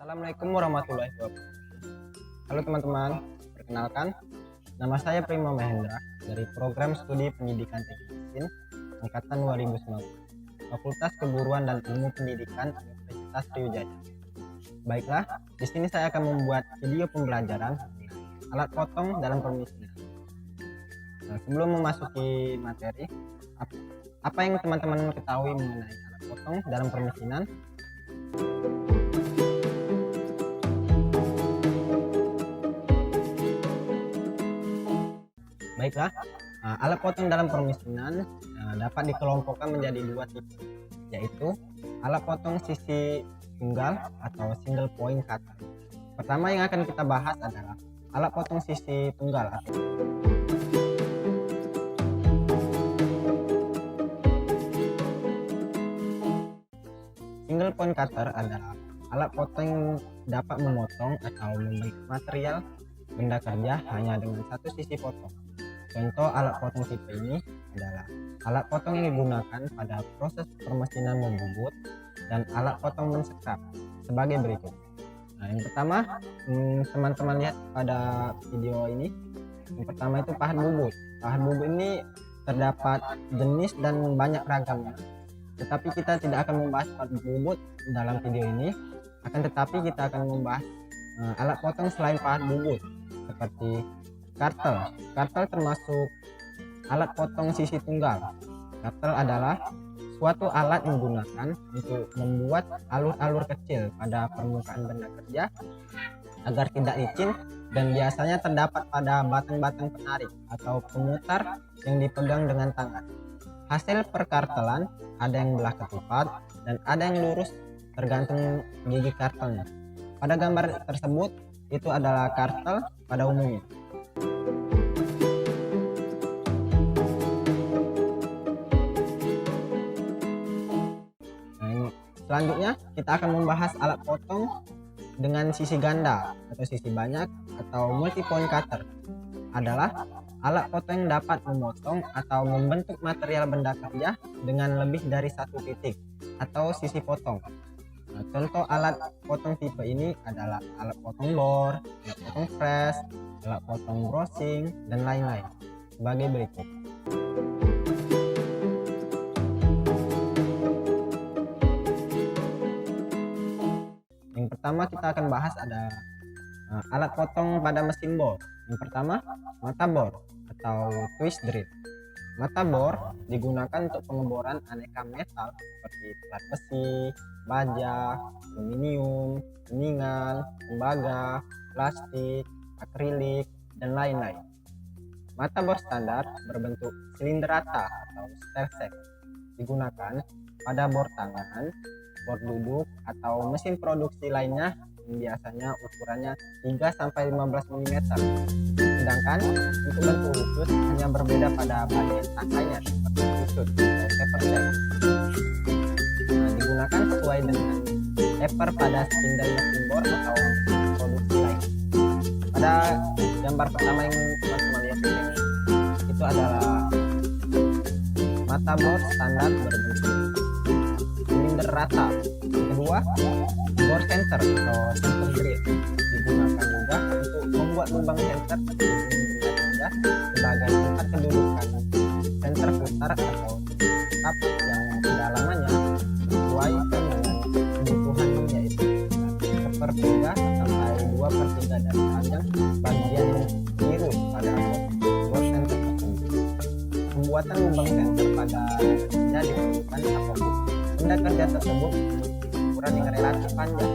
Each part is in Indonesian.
Assalamualaikum warahmatullahi wabarakatuh. Halo teman-teman, perkenalkan, nama saya Prima Mahendra dari Program Studi Pendidikan Teknik Mesin Angkatan 2019, Fakultas Keguruan dan Ilmu Pendidikan Universitas Sriwijaya. Baiklah, di sini saya akan membuat video pembelajaran alat potong dalam permesinan. Sebelum memasuki materi, apa yang teman-teman ketahui mengenai alat potong dalam permesinan? Baiklah, alat potong dalam permesinan dapat dikelompokkan menjadi dua tipe, yaitu alat potong sisi tunggal atau single point cutter. Pertama yang akan kita bahas adalah alat potong sisi tunggal. Single point cutter adalah alat potong yang dapat memotong atau membentuk material benda kerja hanya dengan satu sisi potong. Contoh alat potong tipe ini adalah alat potong yang digunakan pada proses permesinan membubut dan alat potong mensekap sebagai berikut. Yang pertama, teman-teman lihat pada video ini. Yang pertama itu pahat bubut. Pahat bubut ini terdapat jenis dan banyak ragamnya. Tetapi kita tidak akan membahas pahat bubut dalam video ini. Akan tetapi kita akan membahas alat potong selain pahat bubut seperti kartel. Kartel termasuk alat potong sisi tunggal. Kartel adalah suatu alat yang digunakan untuk membuat alur-alur kecil pada permukaan benda kerja agar tidak licin, dan biasanya terdapat pada batang-batang penarik atau pemutar yang dipegang dengan tangan. Hasil perkartelan ada yang belah ketupat dan ada yang lurus tergantung gigi kartelnya. Pada gambar tersebut itu adalah kartel pada umumnya. Selanjutnya kita akan membahas alat potong dengan sisi ganda atau sisi banyak atau multi point cutter. Adalah alat potong yang dapat memotong atau membentuk material benda kerja dengan lebih dari satu titik atau sisi potong. Contoh alat potong tipe ini adalah alat potong bor, alat potong press, alat potong browsing, dan lain-lain sebagai berikut. Yang pertama kita akan bahas ada alat potong pada mesin bor. Yang pertama, mata bor atau twist drill. Mata bor digunakan untuk pengeboran aneka metal seperti plat besi, baja, aluminium, kuningan, tembaga, plastik, akrilik, dan lain-lain. Mata bor standar berbentuk silinder rata atau square shape, digunakan pada bor tangan, bor duduk, atau mesin produksi lainnya yang biasanya ukurannya 3-15 mm. Sedangkan untuk bentuk khusus hanya berbeda pada bagian tangkainya seperti khusus atau taper shape. Digunakan sesuai dengan taper pada spindle mesin bor atau produksi lain. Pada gambar pertama yang teman-teman lihat ini, itu adalah mata bor standar berbentuk silinder rata. Yang kedua, bor center atau center drill digunakan juga untuk membuat lubang center sebagai tempat kedudukan center putar atau kap yang kedalamannya sesuai dengan kebutuhan, yaitu 1/3 sampai 2/3 dari panjang bagian biru pada bor center tersebut. Pembuatan lubang center pada kerja diperlukan apabila benda kerja tersebut ukuran yang relatif panjang.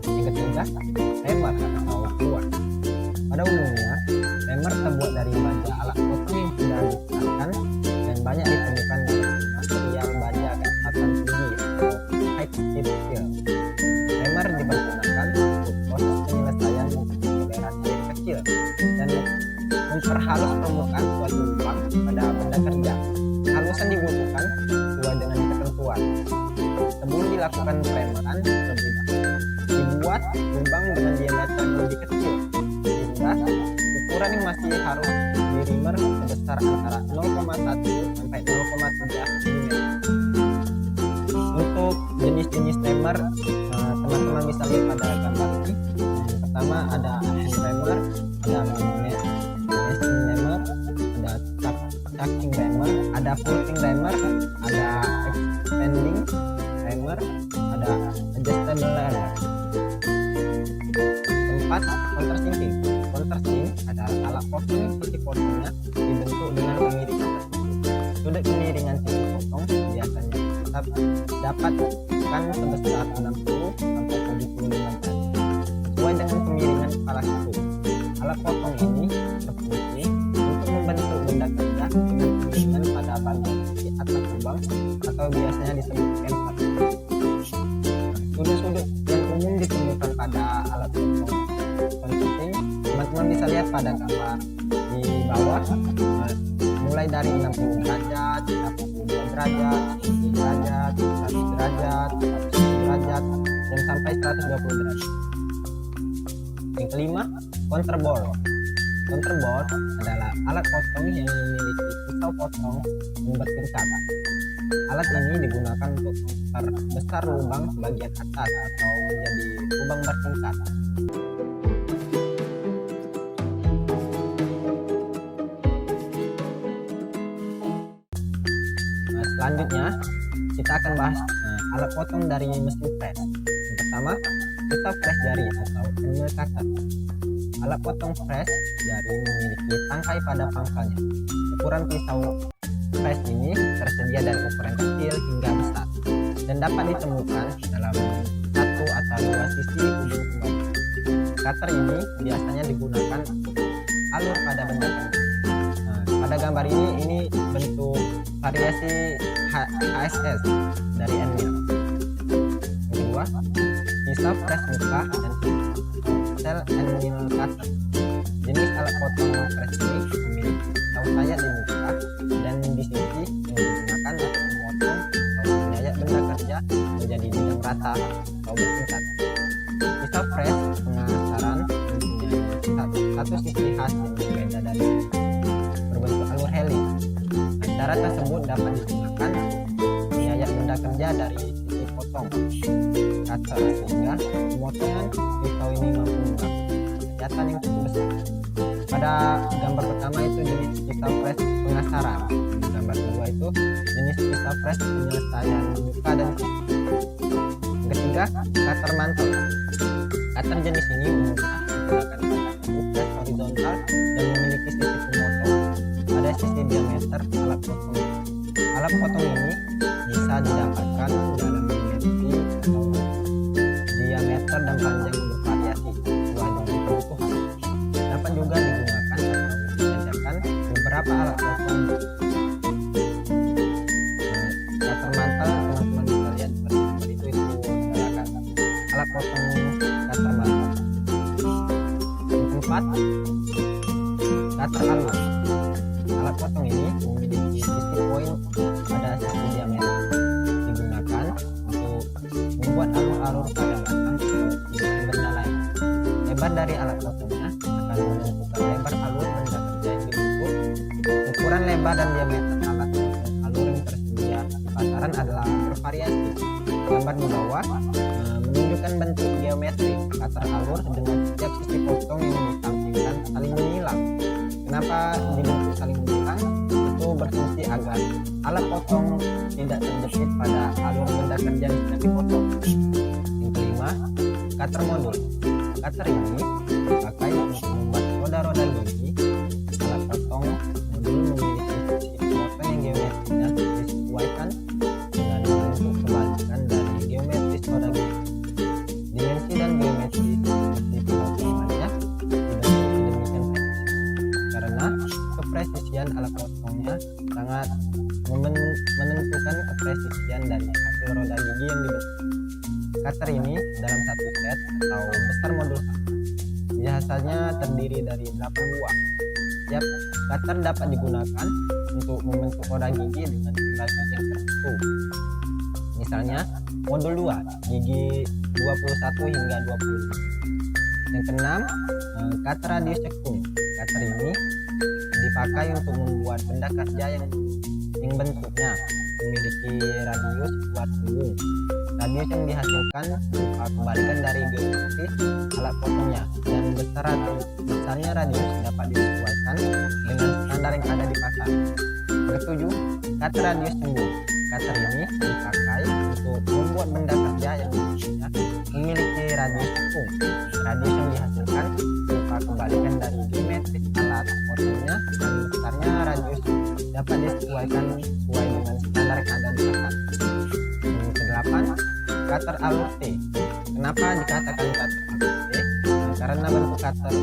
Yang ketiga, lebar atau luas. Pada umumnya, lemer terbuat dari baja alat potong yang sudah dikeluarkan dan banyak ditemukan dari material baja kesehatan tinggi atau high speed steel. Lemer dipergunakan untuk proses penyelesaian toleransi yang kecil dan memperhalus permukaan suatu lubang pada benda kerja. Halusan dibutuhkan sesuai dengan ketentuan. Sebelum dilakukan premeran terlebih dahulu, dibuat lubang dengan diameter yang lebih kecil sehingga ukuran yang masih harus di reamer sebesar antara 0,1 sampai 0,3 mm. Untuk jenis-jenis reamer, teman-teman bisa bisa lihat pada gambar ini, yang pertama ada hand hammer, ada machine hammer, ada chucking hammer, ada pulling hammer, ada expanding hammer, ada adjustable hammer. Keempat, countersink. Countersink adalah alat potong sisi potongnya dibentuk dengan kemiringan tertentu. Sudut kemiringan sisi potong biasanya dapatkan sebesar 60 sampai 75 derajat sesuai dengan kemiringan kepala satu. Alat potong ini berfungsi untuk membentuk benda kerja dengan kemiringan pada bagian sisi atas lubang atau biasanya disebut chamfer. Sudut-sudut yang umum ditemukan pada alat potong countersink teman-teman bisa lihat pada gambar di bawah, mulai dari 60 derajat, 82 derajat, 90 derajat, 100 derajat, 110 derajat, dan sampai 120 derajat. Yang kelima, counterbore. Counterbore adalah alat potong yang memiliki pisau potong yang bertingkat. Alat ini digunakan untuk memperbesar lubang bagian atas atau menjadi lubang bertingkat. Selanjutnya kita akan bahas alat potong dari mesin press. Yang pertama, pisau press jari atau angle cutter. Alat potong press jari memiliki tangkai pada pangkalnya. Ukuran pisau press ini tersedia dari ukuran kecil hingga besar dan dapat ditemukan dalam satu atau dua sisi ujung kembali. Cutter ini biasanya digunakan untuk alur pada benda kerja. Pada gambar ini bentuk variasi HSS dari Enmil. Kedua, pisau press muka dan sel Enmil cutter. Jenis alat potong press ini memiliki pisau sayat di muka dan di sisi yang digunakan untuk memotong atau menyayat benda kerja menjadi bidang rata atau bertingkat. Pisau press pengasaran mempunyai satu sisi khas yang berbeda dari berbentuk alur heli. Cara tersebut dapat digunakan untuk menyayat benda kerja dari sisi potong cutter sehingga pemotongan pisau ini mampu melakukan sayatan yang cukup besar. Pada gambar pertama itu jenis pisau press pengasaran. Gambar kedua itu jenis pisau press penyelesaian muka dan sisi. Yang ketiga, cutter mantel. Cutter jenis ini umumnya digunakan pada press horizontal dan memiliki sisi pemotong pada sisi diameter alat potong. Alat potong ini bisa didapatkan dalam dimensi atau diameter dan panjang bervariasi sesuai dengan kebutuhan. Dapat juga digunakan atau dikerjakan beberapa alat potong. Cutter mantel teman-teman bisa lihat seperti gambar itu adalah alat potong cutter mantel. Yang keempat, cutter alur. Alat potong ini memiliki sisi poin pada sisi diameter, digunakan untuk membuat alur-alur pada batang atau benda lain. Lebar dari alat potongnya akan menentukan lebar alur benda kerja yang dibentuk. Ukuran lebar dan diameter alat potong alur yang tersedia di pasaran adalah bervariasi. Gambar di bawah menunjukkan bentuk geometri cutter alur dengan setiap sisi potong yang ditampilkan saling menyilang. Kenapa dibentuk saling menyilang? Itu berfungsi agar alat potong tidak terjepit pada alur benda kerja yang sedang dipotong. Yang kelima, cutter modul. Cutter ini dipakai untuk membuat roda-roda gigi. Alat potong modul memiliki sisi pemotong yang geometrinya disesuaikan dengan bentuk kebalikan dari geometris roda gigi. Dimensi dan geometri sisi pemotongannya tidak sedemikian karena kepresisian alat potongnya sangat menentukan kepresisian dari hasil roda gigi yang dibentuk. Cutter ini dalam satu set atau besar modul cutter biasanya terdiri dari 8 buah. Setiap cutter dapat digunakan untuk membentuk roda gigi dengan jumlah gigi yang tertentu. Misalnya modul 2 gigi 21 hingga 25. Yang keenam, cutter radius cekung. Cutter ini dipakai untuk membuat benda kerja yang bentuknya memiliki radius buat sembung. Radius yang dihasilkan berupa kebalikan dari geometris alat potongnya, dan besarnya radius dapat disesuaikan dengan standar yang ada di pasar. Ketujuh, cutter radius sembung. Cutter ini dipakai untuk membuat benda kerja yang memiliki radius sembung. Radius yang dihasilkan berupa kebalikan dari geometris alat potongnya, dan besarnya radius dapat disesuaikan sesuai dengan standar yang ada di pasar. Yang kedelapan, cutter alur T. Kenapa dikatakan cutter alur T? Karena bentuk cutter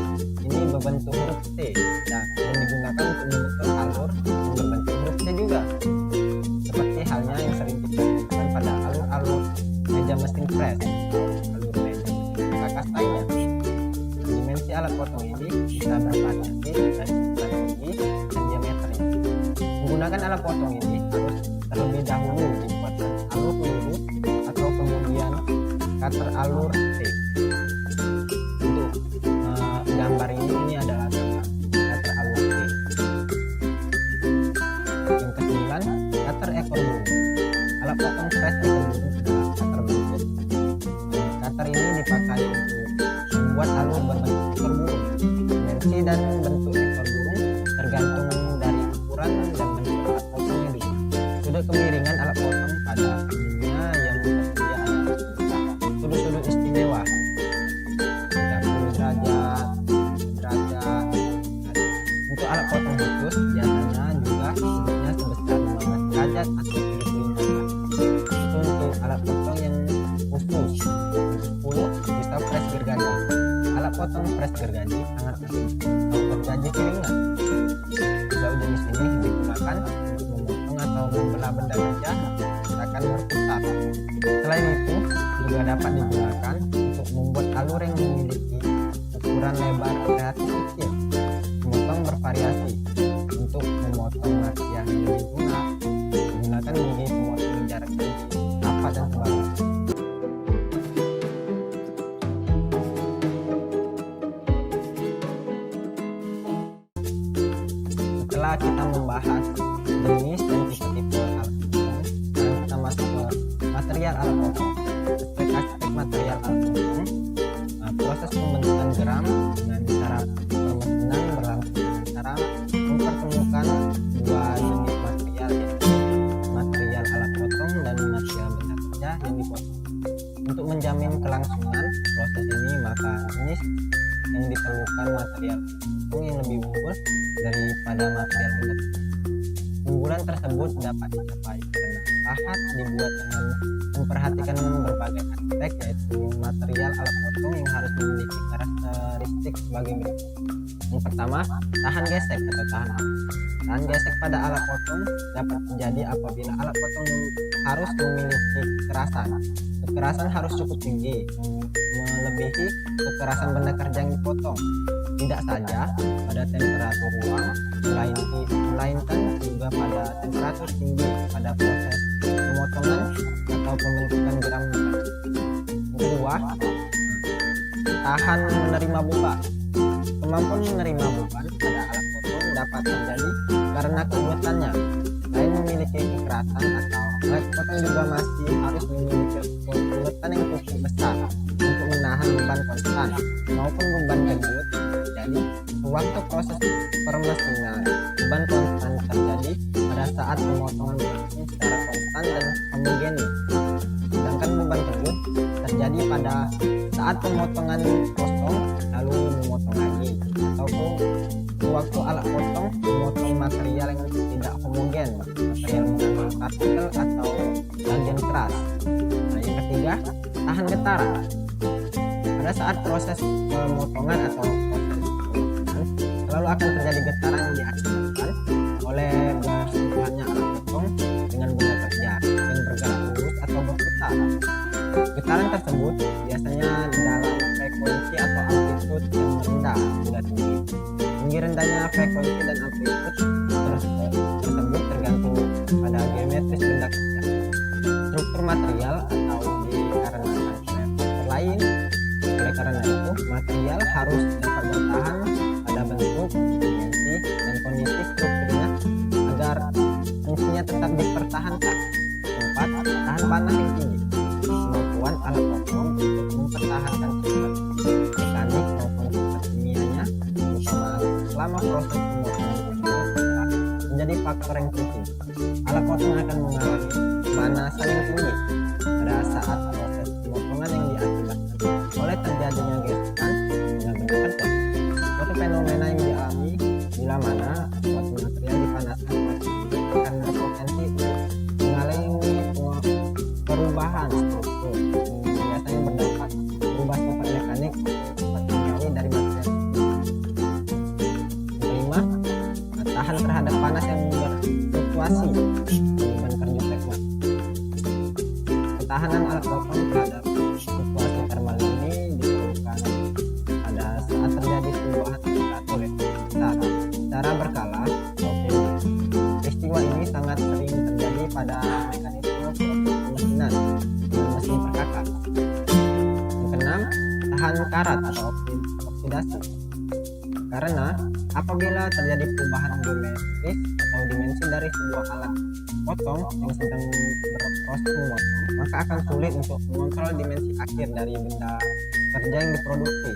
ini berbentuk huruf T dan digunakan untuk membentuk alur yang berbentuk huruf T juga, seperti halnya yang sering digunakan pada alur-alur meja mesin press atau alur meja mesin kakas lainnya. Dimensi alat potong ini bisa bervariasi dari ukuran tinggi dan diameternya. Menggunakan alat potong ini harus terlebih dahulu dibuatkan alur lurus atau kemudian cutter alur T. Untuk gambar ini adalah cutter alur T. Yang ke-9, cutter ekor burung. Alat potong press ekor burung adalah cutter buntut. Cutter ini dipakai untuk membuat alur berbentuk ekor burung. Dimensi dan bentuk ekor burung tergantung dari ukuran dan bentuk alat potong yang digunakan. Sudut kemiringan alat potong pada umumnya yang tersedia adalah sudut-sudut istimewa 30 derajat, 90 derajat. Untuk alat potong khusus biasanya juga sudutnya sebesar 15 derajat atau 75 derajat. Itu untuk alat potong yang khusus. 10, pisau press gergaji. Alat potong press gergaji sangat penting kalau terjadi keringat. Pisau jenis ini digunakan untuk memotong atau membelah benda kerja akan berputar. Selain itu juga dapat digunakan untuk membuat alur yang memiliki ukuran lebar relatif kecil. Memotong bervariasi. Untuk memotong material yang lunak, menggunakan gigi pemotong jarak tinggi, rapat dan sebagainya. Setelah kita membahas jenis dan tipe-tipe alat potong, sekarang kita masuk ke material alat potong. Aspek material alat potong, proses pembentukan geram dengan cara permesinan berlangsung dengan cara mempertemukan dua jenis material, yaitu material alat potong dan material benda kerja yang dipotong. Untuk menjamin kelangsungan proses ini, maka jenis yang diperlukan material potong yang lebih unggul daripada material benda kerja. Keunggulan tersebut dapat dicapai karena pahat dibuat dengan memperhatikan berbagai aspek, yaitu material alat potong yang harus memiliki karakteristik sebagai berikut. Yang pertama, tahan gesek atau tahan arus. Tahan gesek pada alat potong dapat terjadi apabila alat potong harus memiliki kekerasan. Kekerasan harus cukup tinggi, melebihi kekerasan benda kerja yang dipotong. Tidak saja pada temperatur ruang, melainkan juga pada temperatur tinggi pada proses pemotongan atau pembentukan geram. Yang kedua, tahan menerima beban. Kemampuan menerima beban pada alat potong dapat terjadi karena keuletannya. Selain memiliki kekerasan, atau alat potong juga masih harus memiliki keuletan yang cukup besar untuk menahan beban konstan maupun beban tersebut. Jadi, waktu proses permesinan, beban konstan terjadi pada saat pemotongan berlangsung secara konstan dan homogenis. Sedangkan beban tersebut terjadi pada saat pemotongan kosong lalu memotong lagi, ataupun waktu alat potong memotong material yang tidak homogen, material mengandung partikel atau bagian keras. Nah, yang ketiga, tahan getaran. Pada saat proses pemotongan atau proses pemotongan selalu akan terjadi getaran yang diakibatkan oleh bersentuhannya alat potong dengan benda kerja yang bergerak lurus atau berputar. Getaran tersebut biasanya dalam frekuensi atau amplitude yang rendah hingga tinggi. Tinggi rendahnya frekuensi dan amplitude tersebut tergantung pada geometris benda kerja, struktur material, atau dikarenakan faktor lain. Oleh karena itu, material harus dapat bertahan pada bentuk, dimensi, dan kondisi strukturnya agar fungsinya tetap dipertahankan. faktor yang penting. Alat potong akan mengalami pemanasan yang tinggi pada saat proses pemotongan yang diakibatkan oleh terjadinya gesekan dengan benda kerja. Suatu fenomena yang dialami bila mana suatu material dipanaskan akan berpotensi untuk mengalami perubahan struktur yang biasanya berdampak berubah sifat mekanik sifat kimiawi dari material. Kelima, tahan terhadap panas yang berfluktuasi beban kerja teknik. Ketahanan alat potong terhadap fluktuasi termal ini diperlukan pada saat terjadi perubahan temperatur secara berkala. Peristiwa ini sangat sering terjadi pada mekanisme proses pemesinan dengan mesin perkakas. Yang keenam, tahan karat atau oksidasi. Karena apabila terjadi perubahan geometris atau dimensi dari sebuah alat potong yang sedang berproses memotong, maka akan sulit untuk mengontrol dimensi akhir dari benda kerja yang diproduksi.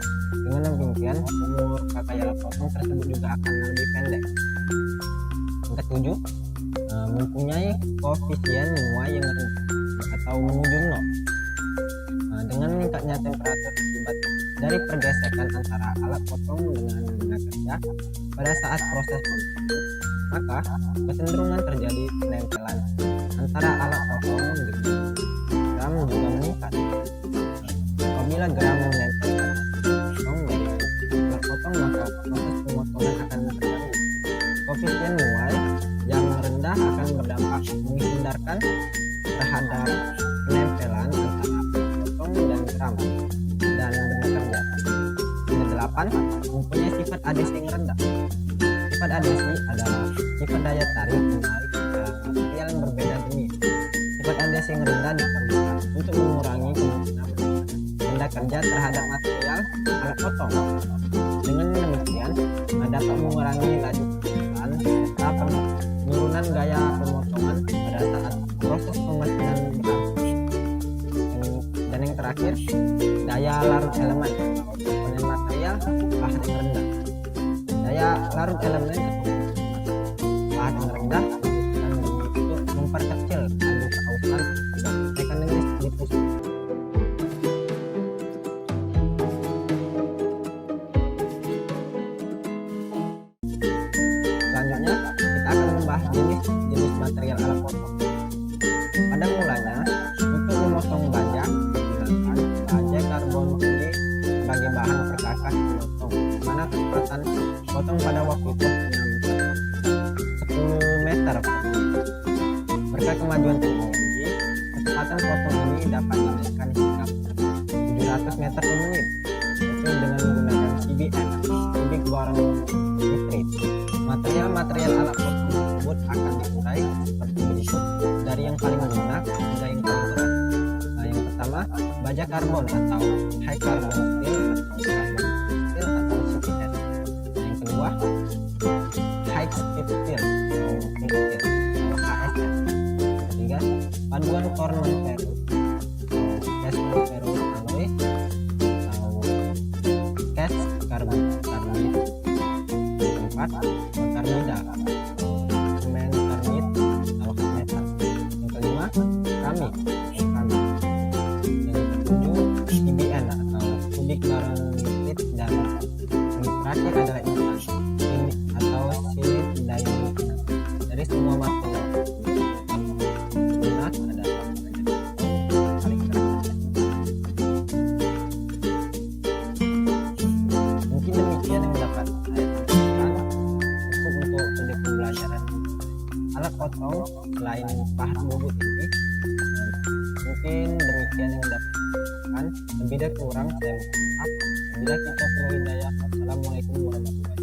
Dengan demikian, umur pakai alat potong tersebut juga akan lebih pendek. Yang ketujuh, mempunyai koefisien menguai yang rendah atau menuju nol. Dengan meningkatnya temperatur akibat dari pergesekan antara alat potong dengan benda kerja pada saat proses produksi, maka kecenderungan terjadi penempelan antara alat potong dengan gram juga meningkat. Apabila gram menempel potong dari alat potong, maka proses pemotongan akan terganggu. Koefisien menguai yang rendah akan berdampak menghindarkan terhadap penempelan antara potong dan gram dan benda kerja. Yang kedelapan, mempunyai sifat adhesi yang rendah. Sifat adhesi adalah sifat daya tarik menarik material yang berbeda jenis. Sifat adhesi yang rendah diperlukan untuk mengurangi kemungkinan benda kerja terhadap material alat potong. Dengan demikian, dapat mengurangi laju pemotongan serta penurunan gaya pemotongan pada saat proses pemesinan berlangsung. Dan yang terakhir, daya larut elemen atau komponen material bahan yang rendah. Daya larut elemen atau bahan yang rendah dan untuk memperkecil laju keausan dan mekanis difusi. Selanjutnya, kita akan membahas jenis material alat potong. Pada mulanya, untuk memotong baja digunakan baja karbon putih sebagai bahan perkakas pemotong, mana kecepatan potong pada waktu itu hanya 10 meter per menit. Berkat kemajuan teknologi, kecepatan potong ini dapat dinaikkan hingga 700 meter per menit, yaitu dengan menggunakan CBN, cubic barrel nitrit. Material-material alat potong tersebut akan diurai seperti berikut dari yang paling lunak hingga yang paling berat. Yang pertama, baja karbon atau high carbon steel atau kedua, high speed steel atau HSS. Ketiga, paduan Corman ferrous atau cast ferrous alloy atau cast carbonate. Keempat, karnida semen karnit atau hot metal. Yang kelima, keramik. Yang ketujuh, CBN atau cubic barrel nitrit, dan yang terakhir adalah intan atau silit diamond. Dari semua material lunak adalah paling berat. Mungkin demikian yang dapat saya sampaikan untuk pembelajaran alat potong selain pahat bubut ini. Mungkin demikian yang dapat saya sampaikan. Lebih dan kurang saya mohon maaf. Bila kita perlu hidayah. Wassalamualaikum warahmatullahi wabarakatuh.